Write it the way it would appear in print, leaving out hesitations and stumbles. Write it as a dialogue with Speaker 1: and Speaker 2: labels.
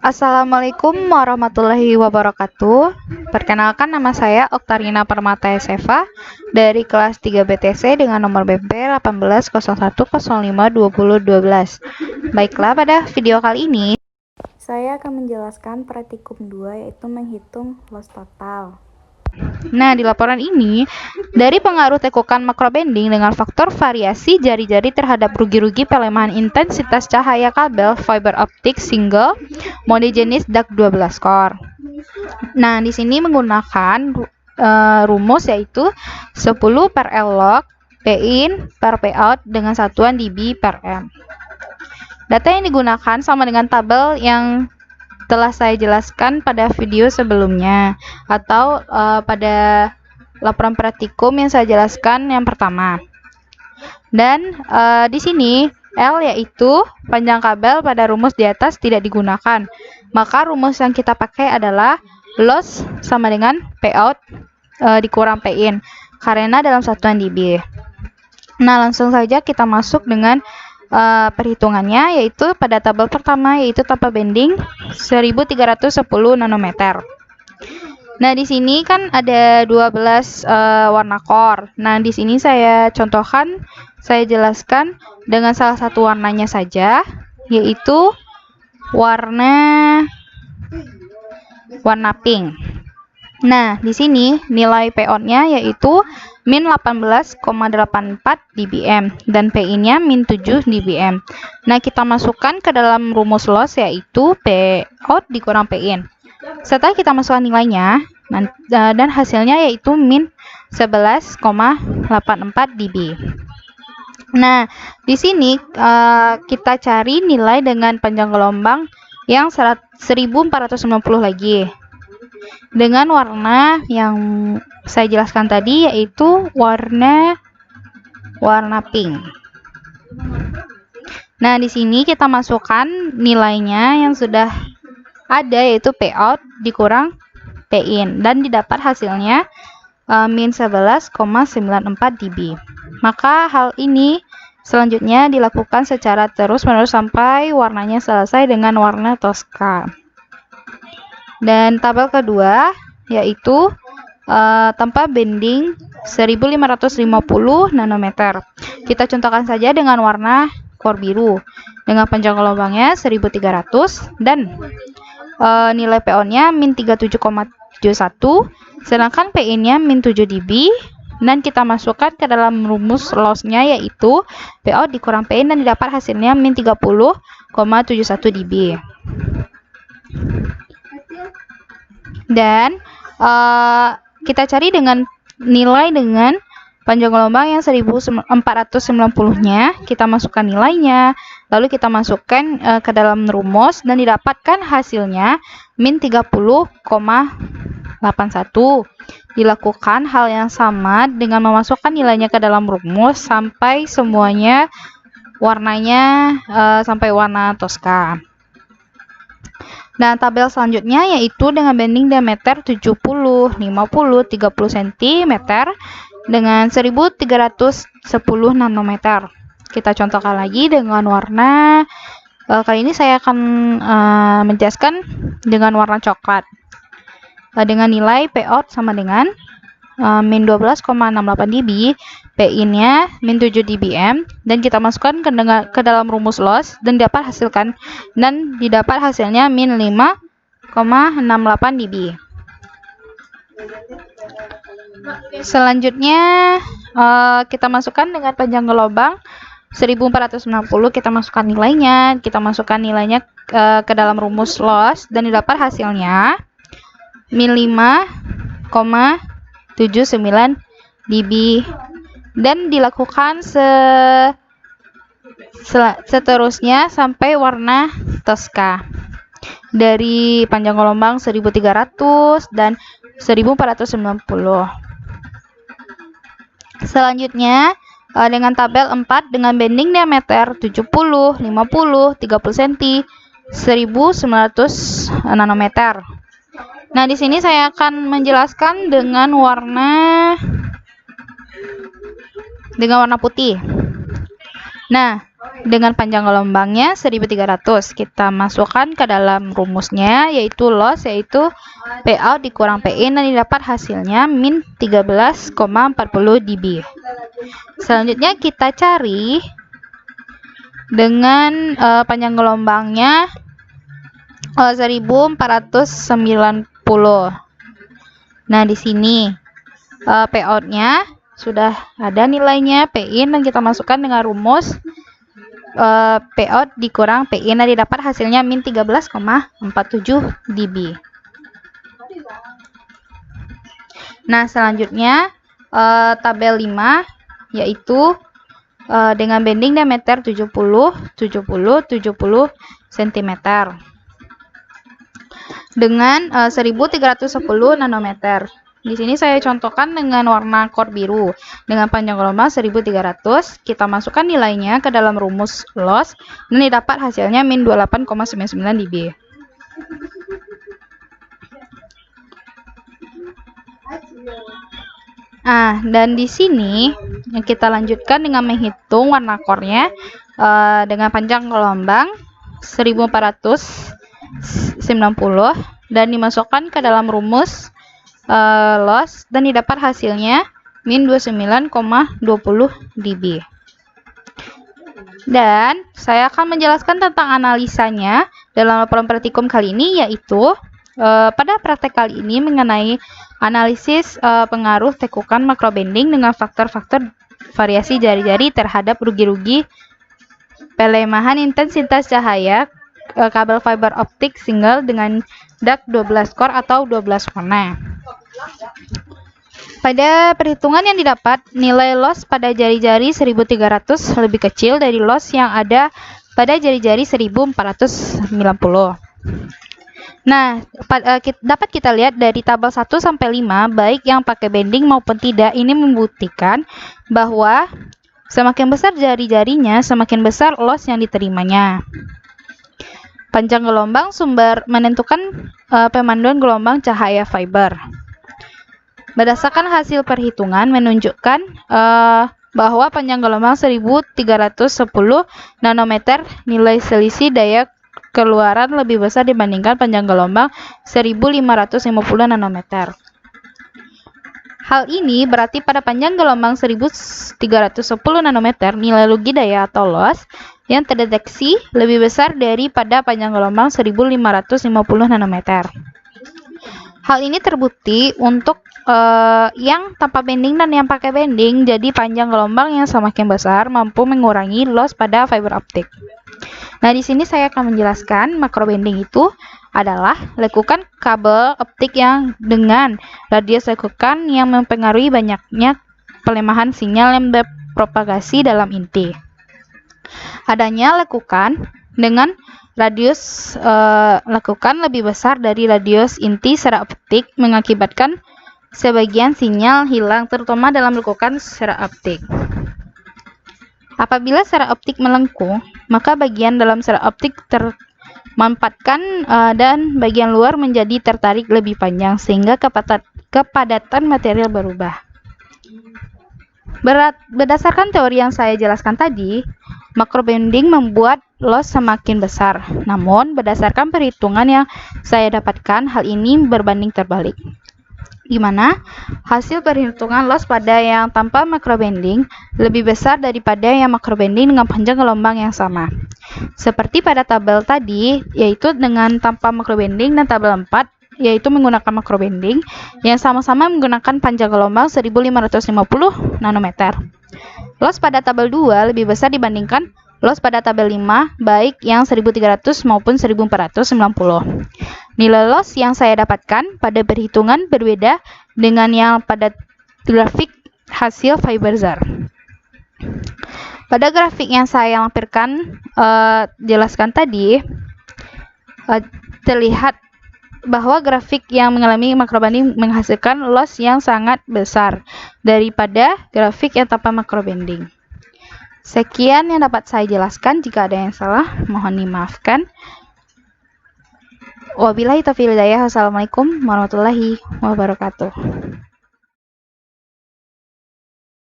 Speaker 1: Assalamualaikum warahmatullahi wabarakatuh. Perkenalkan, nama saya Oktarina Permata Eva dari kelas 3 BTC dengan nomor BP 1801052012. Baiklah, pada video kali ini saya akan menjelaskan praktikum 2, yaitu menghitung loss total. Nah, di laporan ini, dari pengaruh tekukan makrobending dengan faktor variasi jari-jari terhadap rugi-rugi pelemahan intensitas cahaya kabel fiber optik single mode jenis DAC 12 core. Nah, di sini menggunakan rumus yaitu 10 per L log P in per P out dengan satuan dB per M. Data yang digunakan sama dengan tabel yang telah saya jelaskan pada video sebelumnya atau pada laporan praktikum yang saya jelaskan yang pertama. Dan di sini L yaitu panjang kabel pada rumus di atas tidak digunakan. Maka rumus yang kita pakai adalah loss sama dengan P out dikurang P in karena dalam satuan dB. Nah, langsung saja kita masuk dengan perhitungannya, yaitu pada tabel pertama yaitu tanpa bending 1310 nanometer. Nah, di sini kan ada 12 warna core. Nah, di sini saya contohkan, saya jelaskan dengan salah satu warnanya saja, yaitu warna pink. Nah, di sini nilai P out-nya yaitu min 18,84 dBm dan P in-nya min 7 dBm. Nah, kita masukkan ke dalam rumus loss yaitu P out dikurang P in. Setelah kita masukkan nilainya dan hasilnya yaitu min 11,84 dB. Nah, di sini kita cari nilai dengan panjang gelombang yang 1490 lagi. Dengan warna yang saya jelaskan tadi yaitu warna pink. Nah, di sini kita masukkan nilainya yang sudah ada yaitu P out dikurang P in dan didapat hasilnya min 11,94 dB. Maka hal ini selanjutnya dilakukan secara terus-menerus sampai warnanya selesai dengan warna Tosca. Dan tabel kedua yaitu tanpa bending 1550 nanometer. Kita contohkan saja dengan warna core biru dengan panjang gelombangnya 1300 dan nilai P out-nya min 37,71, sedangkan P in-nya min 7 dB, dan kita masukkan ke dalam rumus loss-nya yaitu P out dikurang P in dan didapat hasilnya min 30,71 dB. Dan kita cari dengan nilai dengan panjang gelombang yang 1490-nya, kita masukkan nilainya, lalu kita masukkan ke dalam rumus dan didapatkan hasilnya min 30,81. Dilakukan hal yang sama dengan memasukkan nilainya ke dalam rumus sampai semuanya warnanya sampai warna Tosca. Nah, tabel selanjutnya yaitu dengan bending diameter 70, 50, 30 cm dengan 1310 nanometer. Kita contohkan lagi dengan warna, kali ini saya akan menjelaskan dengan warna coklat. Dengan nilai P out sama dengan min 12,68 dB, P in-nya min 7 dBm, dan kita masukkan ke dalam rumus loss dan didapat hasilnya min 5,68 dB. Selanjutnya kita masukkan dengan panjang gelombang 1490, kita masukkan nilainya ke dalam rumus loss dan didapat hasilnya min 5,79 dB, dan dilakukan seterusnya sampai warna Tosca dari panjang gelombang 1300 dan 1490. Selanjutnya dengan tabel 4 dengan bending diameter 70, 50, 30 cm, 1900 nanometer. Nah, di sini saya akan menjelaskan dengan warna putih. Nah, dengan panjang gelombangnya 1300. Kita masukkan ke dalam rumusnya, yaitu loss yaitu P out dikurang P in, dan didapat hasilnya min 13,40 dB. Selanjutnya kita cari dengan panjang gelombangnya 1490. Nah, di sini P out-nya sudah ada nilainya P in, dan kita masukkan dengan rumus P out dikurang P in, dan didapat hasilnya min 13,47 dB. Nah, selanjutnya tabel 5 yaitu dengan bending diameter 70 cm dengan 1310 nanometer. Di sini saya contohkan dengan warna core biru dengan panjang gelombang 1300. Kita masukkan nilainya ke dalam rumus loss, dan didapat hasilnya min 28,99 dB. Dan di sini kita lanjutkan dengan menghitung warna core-nya dengan panjang gelombang 1490 dan dimasukkan ke dalam rumus loss, dan didapat hasilnya min 29,20 dB. Dan saya akan menjelaskan tentang analisanya dalam laporan praktikum kali ini, yaitu pada praktek kali ini mengenai analisis pengaruh tekukan makrobending dengan faktor-faktor variasi jari-jari terhadap rugi-rugi pelemahan intensitas cahaya kabel fiber optik single dengan dak 12 core atau 12 warna. Pada perhitungan yang didapat, nilai loss pada jari-jari 1300 lebih kecil dari loss yang ada pada jari-jari 1490. Nah, dapat kita lihat dari tabel 1 sampai 5, baik yang pakai bending maupun tidak, ini membuktikan bahwa semakin besar jari-jarinya, semakin besar loss yang diterimanya. Panjang gelombang sumber menentukan pemanduan gelombang cahaya fiber. Berdasarkan hasil perhitungan menunjukkan bahwa panjang gelombang 1310 nanometer nilai selisih daya keluaran lebih besar dibandingkan panjang gelombang 1550 nanometer. Hal ini berarti pada panjang gelombang 1310 nanometer nilai rugi daya atau loss yang terdeteksi lebih besar daripada panjang gelombang 1550 nanometer. Hal ini terbukti untuk yang tanpa bending dan yang pakai bending, jadi panjang gelombang yang semakin besar mampu mengurangi loss pada fiber optik. Nah, di sini saya akan menjelaskan makrobending itu adalah lekukan kabel optik yang dengan radius lekukan yang mempengaruhi banyaknya pelemahan sinyal yang berpropagasi dalam inti. Adanya lekukan dengan radius lekukan lebih besar dari radius inti serat optik mengakibatkan sebagian sinyal hilang, terutama dalam lekukan serat optik. Apabila serat optik melengkung, maka bagian dalam serat optik termampatkan dan bagian luar menjadi tertarik lebih panjang sehingga kepadatan material berubah. Berdasarkan teori yang saya jelaskan tadi, makrobending membuat loss semakin besar. Namun, berdasarkan perhitungan yang saya dapatkan, hal ini berbanding terbalik, di mana hasil perhitungan loss pada yang tanpa makrobending lebih besar daripada yang makrobending dengan panjang gelombang yang sama. Seperti pada tabel tadi, yaitu dengan tanpa makrobending, dan tabel 4 yaitu menggunakan makrobending yang sama-sama menggunakan panjang gelombang 1550 nanometer. Loss pada tabel 2 lebih besar dibandingkan loss pada tabel 5, baik yang 1300 maupun 1490. Nilai loss yang saya dapatkan pada perhitungan berbeda dengan yang pada grafik hasil fiber ZAR. Pada grafik yang saya lampirkan jelaskan tadi, terlihat bahwa grafik yang mengalami makrobending menghasilkan loss yang sangat besar daripada grafik yang tanpa makrobending. Sekian yang dapat saya jelaskan. Jika ada yang salah, mohon dimaafkan. Wabillahi taufiq wal hidayah. Wassalamualaikum warahmatullahi wabarakatuh.